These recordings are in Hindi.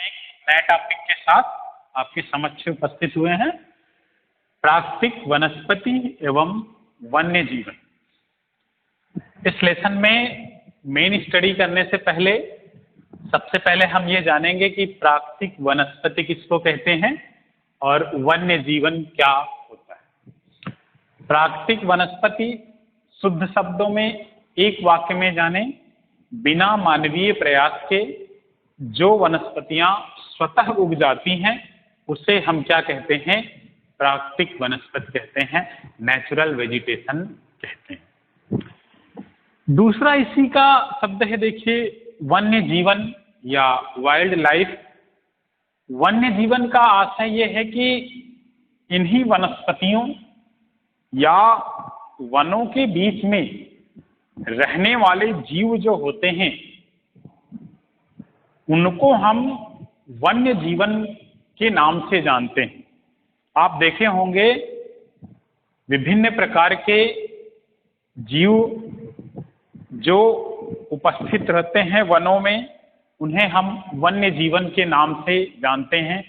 एक नए टॉपिक के साथ आपके समक्ष उपस्थित हुए हैं। प्राकृतिक वनस्पति एवं वन्य जीवन। इस लेसन में मेन स्टडी करने से पहले सबसे पहले हम ये जानेंगे कि प्राकृतिक वनस्पति किसको कहते हैं और वन्य जीवन क्या होता है। प्राकृतिक वनस्पति शुद्ध शब्दों में एक वाक्य में जाने, बिना मानवीय प्रयास के जो वनस्पतियां स्वतः उग जाती हैं उसे हम क्या कहते हैं? प्राकृतिक वनस्पति कहते हैं, नेचुरल वेजिटेशन कहते हैं। दूसरा इसी का शब्द है, देखिए, वन्य जीवन या वाइल्ड लाइफ। वन्य जीवन का आशय यह है कि इन्हीं वनस्पतियों या वनों के बीच में रहने वाले जीव जो होते हैं उनको हम वन्य जीवन के नाम से जानते हैं। आप देखे होंगे विभिन्न प्रकार के जीव जो उपस्थित रहते हैं वनों में, उन्हें हम वन्य जीवन के नाम से जानते हैं।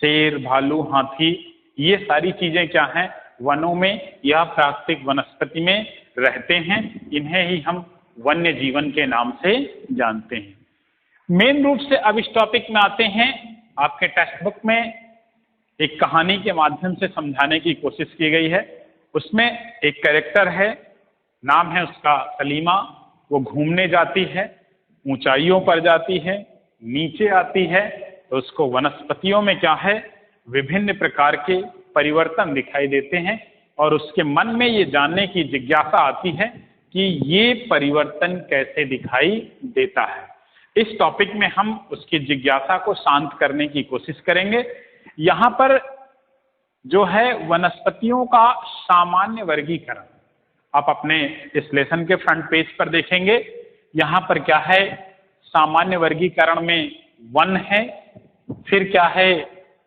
शेर, भालू, हाथी, ये सारी चीजें क्या हैं? वनों में या प्राकृतिक वनस्पति में रहते हैं। इन्हें ही हम वन्य जीवन के नाम से जानते हैं। मेन रूप से अब इस टॉपिक में आते हैं। आपके टेक्स्ट बुक में एक कहानी के माध्यम से समझाने की कोशिश की गई है। उसमें एक कैरेक्टर है, नाम है उसका सलीमा। वो घूमने जाती है, ऊंचाइयों पर जाती है, नीचे आती है तो उसको वनस्पतियों में क्या है? विभिन्न प्रकार के परिवर्तन दिखाई देते हैं और उसके मन में ये जानने की जिज्ञासा आती है कि ये परिवर्तन कैसे दिखाई देता है। इस टॉपिक में हम उसकी जिज्ञासा को शांत करने की कोशिश करेंगे। यहाँ पर जो है वनस्पतियों का सामान्य वर्गीकरण आप अपने इस लेसन के फ्रंट पेज पर देखेंगे। यहाँ पर क्या है? सामान्य वर्गीकरण में वन है, फिर क्या है?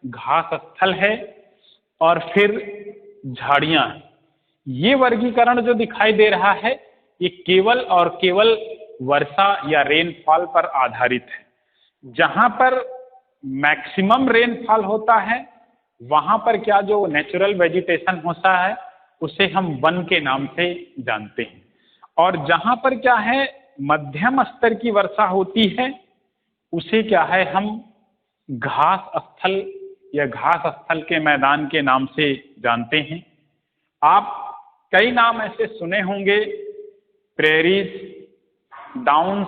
घास स्थल है और फिर झाड़ियां हैं। ये वर्गीकरण जो दिखाई दे रहा है ये केवल और केवल वर्षा या रेनफॉल पर आधारित है। जहां पर मैक्सिमम रेनफॉल होता है वहां पर क्या जो नेचुरल वेजिटेशन होता है उसे हम वन के नाम से जानते हैं। और जहां पर क्या है मध्यम स्तर की वर्षा होती है उसे क्या है हम घास स्थल या घास स्थल के मैदान के नाम से जानते हैं। आप कई नाम ऐसे सुने होंगे, प्रेरीज, डाउन्स,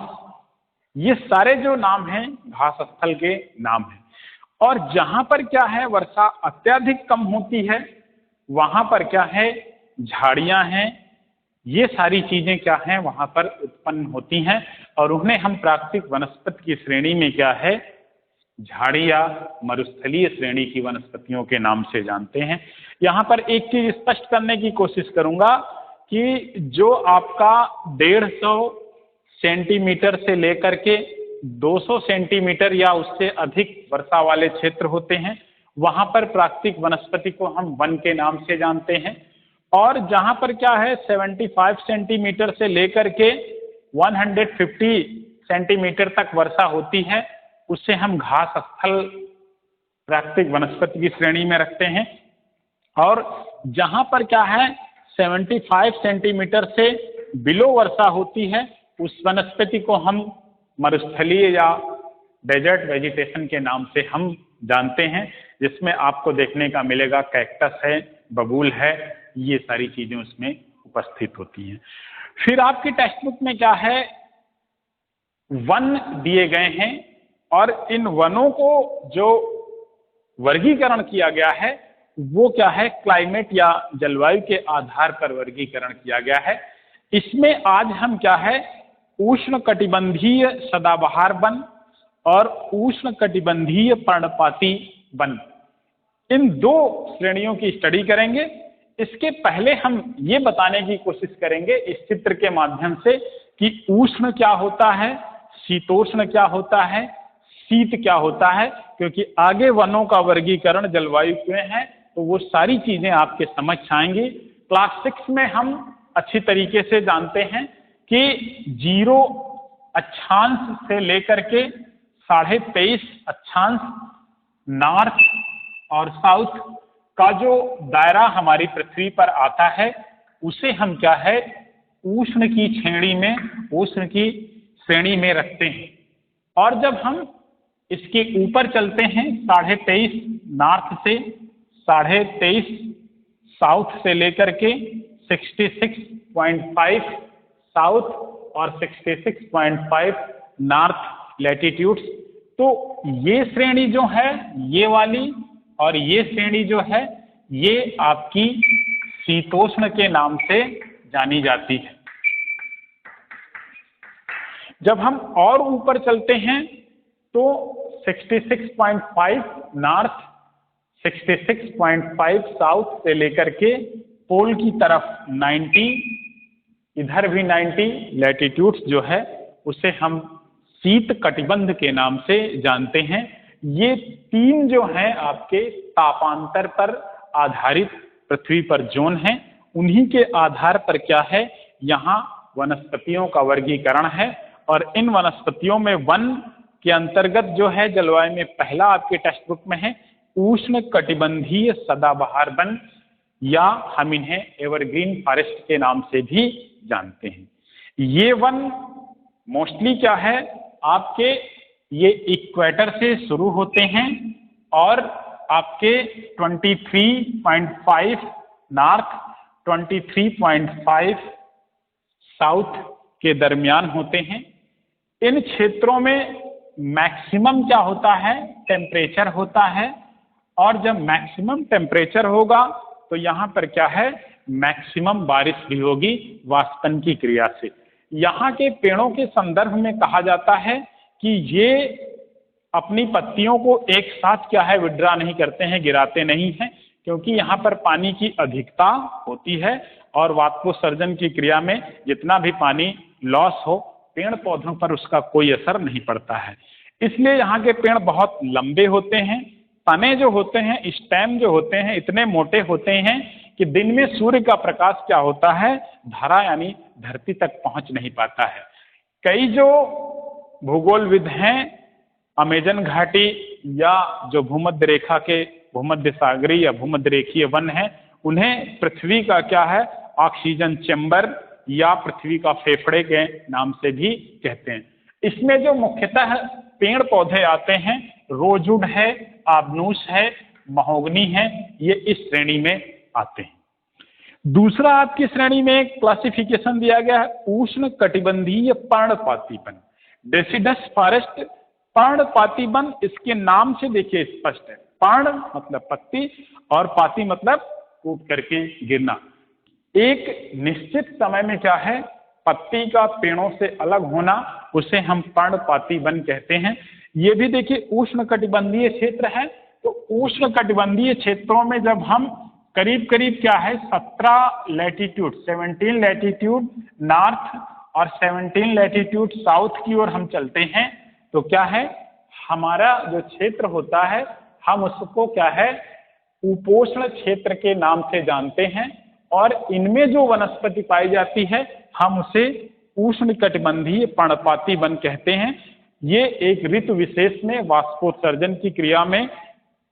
ये सारे जो नाम हैं घास स्थल के नाम हैं। और जहां पर क्या है वर्षा अत्यधिक कम होती है वहां पर क्या है? झाड़ियां हैं। ये सारी चीजें क्या हैं? वहां पर उत्पन्न होती हैं और उन्हें हम प्राकृतिक वनस्पति की श्रेणी में क्या है? झाड़ी या मरुस्थलीय श्रेणी की वनस्पतियों के नाम से जानते हैं। यहाँ पर एक चीज स्पष्ट करने की कोशिश करूंगा कि जो आपका 150 सेंटीमीटर से लेकर के 200 सेंटीमीटर या उससे अधिक वर्षा वाले क्षेत्र होते हैं वहां पर प्राकृतिक वनस्पति को हम वन के नाम से जानते हैं। और जहां पर क्या है 75 सेंटीमीटर से लेकर के 150 सेंटीमीटर तक वर्षा होती है उसे हम घास स्थल प्राकृतिक वनस्पति की श्रेणी में रखते हैं। और जहां पर क्या है 75 सेंटीमीटर से बिलो वर्षा होती है उस वनस्पति को हम मरुस्थलीय या डेजर्ट वेजिटेशन के नाम से हम जानते हैं, जिसमें आपको देखने का मिलेगा कैक्टस है, बबूल है, ये सारी चीजें उसमें उपस्थित होती हैं। फिर आपकी टेक्स्ट बुक में क्या है? वन दिए गए हैं और इन वनों को जो वर्गीकरण किया गया है वो क्या है? क्लाइमेट या जलवायु के आधार पर वर्गीकरण किया गया है। इसमें आज हम क्या है? उष्ण कटिबंधीय सदाबहार वन और उष्ण कटिबंधीय पर्णपाती वन, इन दो श्रेणियों की स्टडी करेंगे। इसके पहले हम ये बताने की कोशिश करेंगे इस चित्र के माध्यम से कि उष्ण क्या होता है, शीतोष्ण क्या होता है, शीत क्या होता है, क्योंकि आगे वनों का वर्गीकरण जलवायु में है तो वो सारी चीजें आपके समझ आएंगी। क्लास 6 में हम अच्छी तरीके से जानते हैं कि 0 अक्षांश से लेकर के 23.5 अक्षांश नॉर्थ और साउथ का जो दायरा हमारी पृथ्वी पर आता है उसे हम क्या है उष्ण की श्रेणी में रखते हैं। और जब हम इसके ऊपर चलते हैं 23.5 नॉर्थ से 23.5 साउथ से लेकर के 66.5 साउथ और 66.5 नॉर्थ लैटिट्यूड्स, तो ये श्रेणी जो है ये वाली और ये श्रेणी जो है ये आपकी शीतोष्ण के नाम से जानी जाती है। जब हम और ऊपर चलते हैं तो 66.5 नॉर्थ 66.5 साउथ से लेकर के पोल की तरफ 90, इधर भी 90 लैटिट्यूड्स जो है उसे हम शीत कटिबंध के नाम से जानते हैं। ये तीन जो हैं आपके तापांतर पर आधारित पृथ्वी पर जोन हैं, उन्हीं के आधार पर क्या है यहाँ वनस्पतियों का वर्गीकरण है। और इन वनस्पतियों में वन के अंतर्गत जो है जलवायु में पहला आपके टेक्स्ट बुक में है उष्ण कटिबंधीय सदाबहार वन, या हम इन्हें एवरग्रीन फॉरेस्ट के नाम से भी जानते हैं। ये वन मोस्टली क्या है आपके ये इक्वेटर से शुरू होते हैं और आपके 23.5 नॉर्थ 23.5 साउथ के दरमियान होते हैं। इन क्षेत्रों में मैक्सिमम क्या होता है टेम्परेचर होता है, और जब मैक्सिमम टेम्परेचर होगा तो यहाँ पर क्या है मैक्सिमम बारिश भी होगी वाष्पन की क्रिया से। यहाँ के पेड़ों के संदर्भ में कहा जाता है कि ये अपनी पत्तियों को एक साथ क्या है विड्रा नहीं करते हैं, गिराते नहीं हैं, क्योंकि यहाँ पर पानी की अधिकता होती है और वाष्पोत्सर्जन की क्रिया में जितना भी पानी लॉस हो पेड़ पौधों पर उसका कोई असर नहीं पड़ता है। इसलिए यहाँ के पेड़ बहुत लंबे होते हैं, तने जो होते हैं स्टेम जो होते हैं इतने मोटे होते हैं कि दिन में सूर्य का प्रकाश क्या होता है धरा यानी धरती तक पहुंच नहीं पाता है। कई जो भूगोलविद हैं अमेजन घाटी या जो भूमध्य रेखा के भूमध्य सागरीय या भूमध्य रेखीय वन है उन्हें पृथ्वी का क्या है ऑक्सीजन चैम्बर या पृथ्वी का फेफड़े के नाम से भी कहते हैं। इसमें जो मुख्यतः पेड़ पौधे आते हैं रोजवुड है, आबनूस है, महोगनी है, ये इस श्रेणी में आते हैं। दूसरा आपकी श्रेणी में एक क्लासिफिकेशन दिया गया है उष्ण कटिबंधीय पर्णपाती वन, डेसिडस फॉरेस्ट। पर्णपाती वन इसके नाम से देखिए स्पष्ट है, पर्ण मतलब पत्ती और पाती मतलब टूट करके गिरना। एक निश्चित समय में क्या है पत्ती का पेड़ों से अलग होना उसे हम पर्णपाती वन कहते हैं। ये भी देखिए उष्ण कटिबंधीय क्षेत्र है, तो उष्ण कटिबंधीय क्षेत्रों में जब हम करीब करीब क्या है 17 लैटिट्यूड 17 लैटिट्यूड नॉर्थ और 17 लैटिट्यूड साउथ की ओर हम चलते हैं तो क्या है हमारा जो क्षेत्र होता है हम उसको क्या है उपोष्ण क्षेत्र के नाम से जानते हैं, और इनमें जो वनस्पति पाई जाती है हम उसे उष्ण कटिबंधीय पर्णपाती वन कहते हैं। ये एक ऋतु विशेष में वाष्पोत्सर्जन की क्रिया में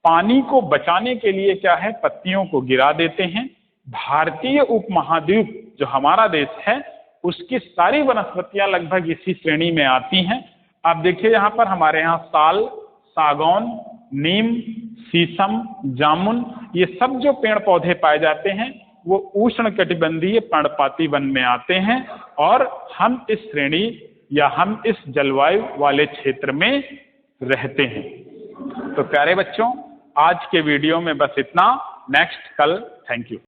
पानी को बचाने के लिए क्या है पत्तियों को गिरा देते हैं। भारतीय उपमहाद्वीप जो हमारा देश है उसकी सारी वनस्पतियां लगभग इसी श्रेणी में आती हैं। आप देखिए यहाँ पर हमारे यहाँ साल, सागौन, नीम, शीशम, जामुन ये सब जो पेड़ पौधे पाए जाते हैं वो उष्ण कटिबंधीय पर्णपाती वन में आते हैं, और हम इस श्रेणी या हम इस जलवायु वाले क्षेत्र में रहते हैं। तो प्यारे बच्चों आज के वीडियो में बस इतना। नेक्स्ट कल। Thank you.